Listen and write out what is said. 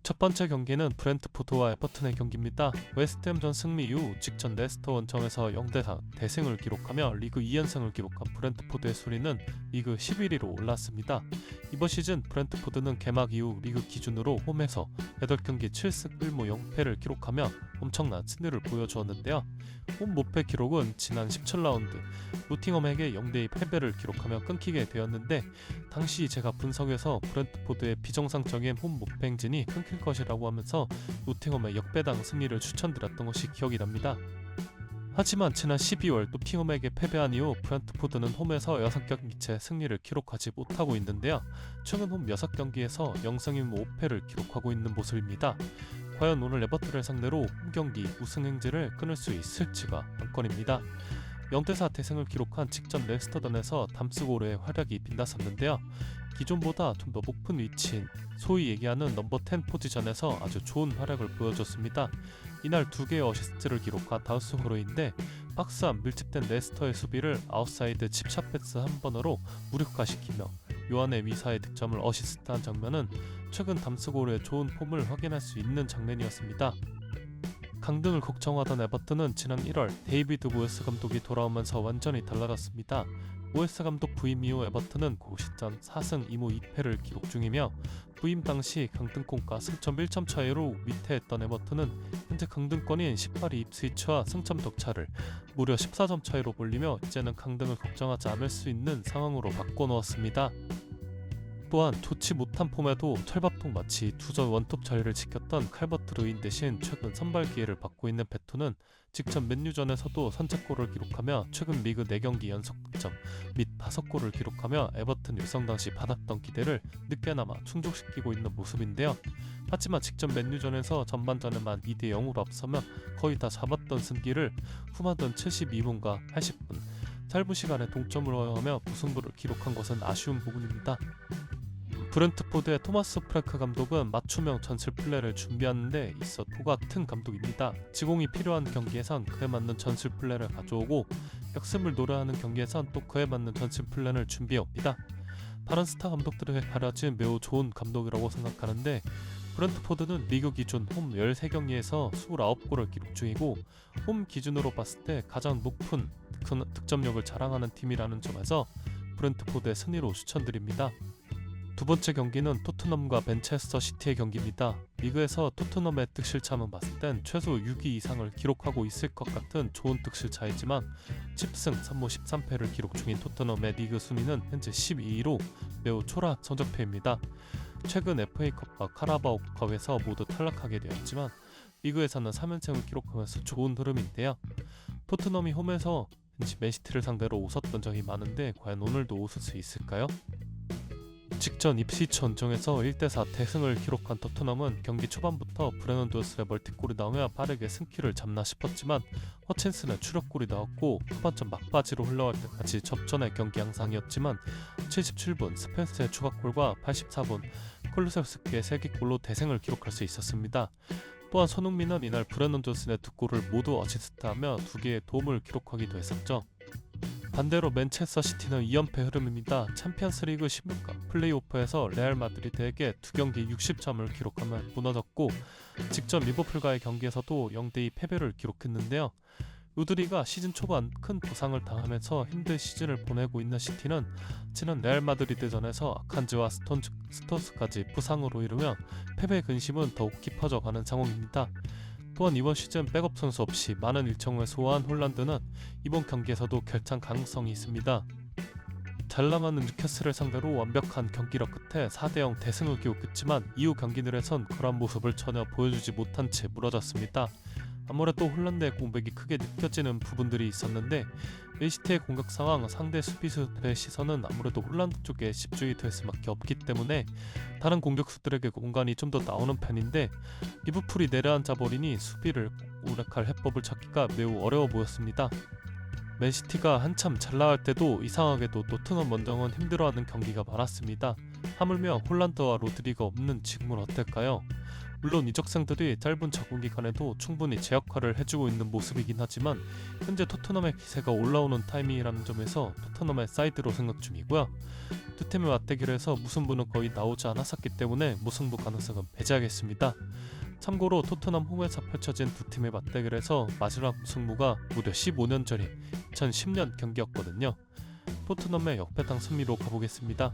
첫 번째 경기는 브렌트포드와 에버튼의 경기입니다. 웨스트햄전 승리 이후 직전 레스터 원정에서 0대4 대승을 기록하며 리그 2연승을 기록한 브렌트포드의 순위는 리그 11위로 올랐습니다. 이번 시즌 브렌트포드는 개막 이후 리그 기준으로 홈에서 8경기 7승 1무 0패를 기록하며 엄청난 승리를 보여주었는데요. 홈 무패 기록은 지난 17라운드 노팅엄에게 0대2 패배를 기록하며 끊기게 되었는데, 당시 제가 분석에서 브렌트포드의 비정상적인 홈 무패 행진이 끊길 것이라고 하면서 노팅엄의 역배당 승리를 추천드렸던 것이 기억이 납니다. 하지만 지난 12월 노팅엄에게 패배한 이후 브렌트포드는 홈에서 6경기째 승리를 기록하지 못하고 있는데요. 최근 홈 6경기에서 0승 5패를 기록하고 있는 모습입니다. 과연 오늘 에버튼을 상대로 홈경기 우승 행진을 끊을 수 있을지가 관건입니다. 0대4 대승을 기록한 직전 레스터전에서 담스고르의 활약이 빛났었는데요. 기존보다 좀 더 높은 위치인 소위 얘기하는 넘버 10 포지션에서 아주 좋은 활약을 보여줬습니다. 이날 2개의 어시스트를 기록한 담스고르인데, 박스 안 밀집된 레스터의 수비를 아웃사이드 칩샷 패스 한 번으로 무력화시키며 요한의 미사의 득점을 어시스트한 장면은 최근 담스고르의 좋은 폼을 확인할 수 있는 장면이었습니다. 강등을 걱정하던 에버튼은 지난 1월 데이비드 모예스 감독이 돌아오면서 완전히 달라졌습니다. 모예스 감독 부임 이후 에버튼은 고시전 4승 2무 2패를 기록 중이며, 부임 당시 강등권과 승점 1점 차이로 위태했던 에버튼은 현재 강등권인 18위 입스위치와 승점 격차를 무려 14점 차이로 벌리며 이제는 강등을 걱정하지 않을 수 있는 상황으로 바꿔놓았습니다. 또한 좋지 못한 폼에도 철밥통 마치 두전 원톱 자리를 지켰던 칼버트 루인 대신 최근 선발 기회를 받고 있는 베토는 직전 맨유전에서도 선제골을 기록하며 최근 리그 4경기 연속 득점 및 5골을 기록하며 에버튼 육성 당시 받았던 기대를 늦게나마 충족시키고 있는 모습인데요. 하지만 직전 맨유전에서 전반전에만 2대0으로 앞서며 거의 다 잡았던 승기를 후반전 72분과 80분 짧은 시간에 동점으로 허용하며 무승부를 기록한 것은 아쉬운 부분입니다. 브렌트포드의 토마스 프랭크 감독은 맞춤형 전술 플레이를 준비하는 데 있어 토같은 감독입니다. 지공이 필요한 경기에선 그에 맞는 전술 플레이를 가져오고, 역습을 노려하는 경기에선 또 그에 맞는 전술 플랜을 준비해옵니다. 다른 스타 감독들에 가려진 매우 좋은 감독이라고 생각하는데, 브렌트포드는 리그 기준 홈 13경기에서 29골을 기록 중이고, 홈 기준으로 봤을 때 가장 높은 득점력을 자랑하는 팀이라는 점에서 브렌트포드의 승리로 추천드립니다. 두 번째 경기는 토트넘과 맨체스터 시티의 경기입니다. 리그에서 토트넘의 득실차만 봤을 땐 최소 6위 이상을 기록하고 있을 것 같은 좋은 득실차이지만 10승 3무 13패를 기록 중인 토트넘의 리그 순위는 현재 12위로 매우 초라한 성적표입니다. 최근 FA컵과 카라바오컵에서 모두 탈락하게 되었지만 리그에서는 3연승을 기록하면서 좋은 흐름인데요. 토트넘이 홈에서 맨시티를 상대로 웃었던 적이 많은데 과연 오늘도 웃을 수 있을까요? 직전 입스위치 원정에서 1대4 대승을 기록한 토트넘은 경기 초반부터 브레넌 도스의 멀티골이 나오며 빠르게 승기를 잡나 싶었지만 허친슨의 추격골이 나왔고, 후반전 막바지로 흘러갈 때까지 접전의 경기 양상이었지만 77분 스펜스의 추가골과 84분 콜루세우스키의 3개골로 대승을 기록할 수 있었습니다. 또한 손흥민은 이날 브레넌 존슨의 2골을 모두 어시스트하며 2개의 도움을 기록하기도 했었죠. 반대로 맨체스터 시티는 2연패 흐름입니다. 챔피언스리그 16강 플레이오프에서 레알 마드리드에게 2경기 60점을 기록하며 무너졌고, 직전 리버풀과의 경기에서도 0대2 패배를 기록했는데요. 우드리가 시즌 초반 큰 부상을 당하면서 힘든 시즌을 보내고 있는 시티는 지난 레알 마드리드전에서 아칸지와 스톤스까지 부상으로 이르며 패배 근심은 더욱 깊어져 가는 상황입니다. 또한 이번 시즌 백업 선수 없이 많은 일정을 소화한 홀란드는 이번 경기에서도 결장 가능성이 있습니다. 잘 나가는 뉴캐슬을 상대로 완벽한 경기력 끝에 4대0 대승을 기록했지만 이후 경기들에선 그런 모습을 전혀 보여주지 못한 채 무너졌습니다. 아무래도 홀란드의 공백이 크게 느껴지는 부분들이 있었는데, 맨시티의 공격 상황, 상대 수비수들의 시선은 아무래도 홀란드 쪽에 집중이 될 수밖에 없기 때문에 다른 공격수들에게 공간이 좀 더 나오는 편인데, 리버풀이 내려앉아버리니 수비를 우락할 해법을 찾기가 매우 어려워 보였습니다. 맨시티가 한참 잘 나갈 때도 이상하게도 토트넘 원정은 힘들어하는 경기가 많았습니다. 하물며 홀란드와 로드리가 없는 지금은 어떨까요? 물론 이적생들이 짧은 적응 기간에도 충분히 제 역할을 해주고 있는 모습이긴 하지만 현재 토트넘의 기세가 올라오는 타이밍이라는 점에서 토트넘의 사이드로 생각 중이고요. 두 팀의 맞대결에서 무승부는 거의 나오지 않았었기 때문에 무승부 가능성은 배제하겠습니다. 참고로 토트넘 홈에서 펼쳐진 두 팀의 맞대결에서 마지막 무승부가 무려 15년 전인 2010년 경기였거든요. 토트넘의 역배당 승리로 가보겠습니다.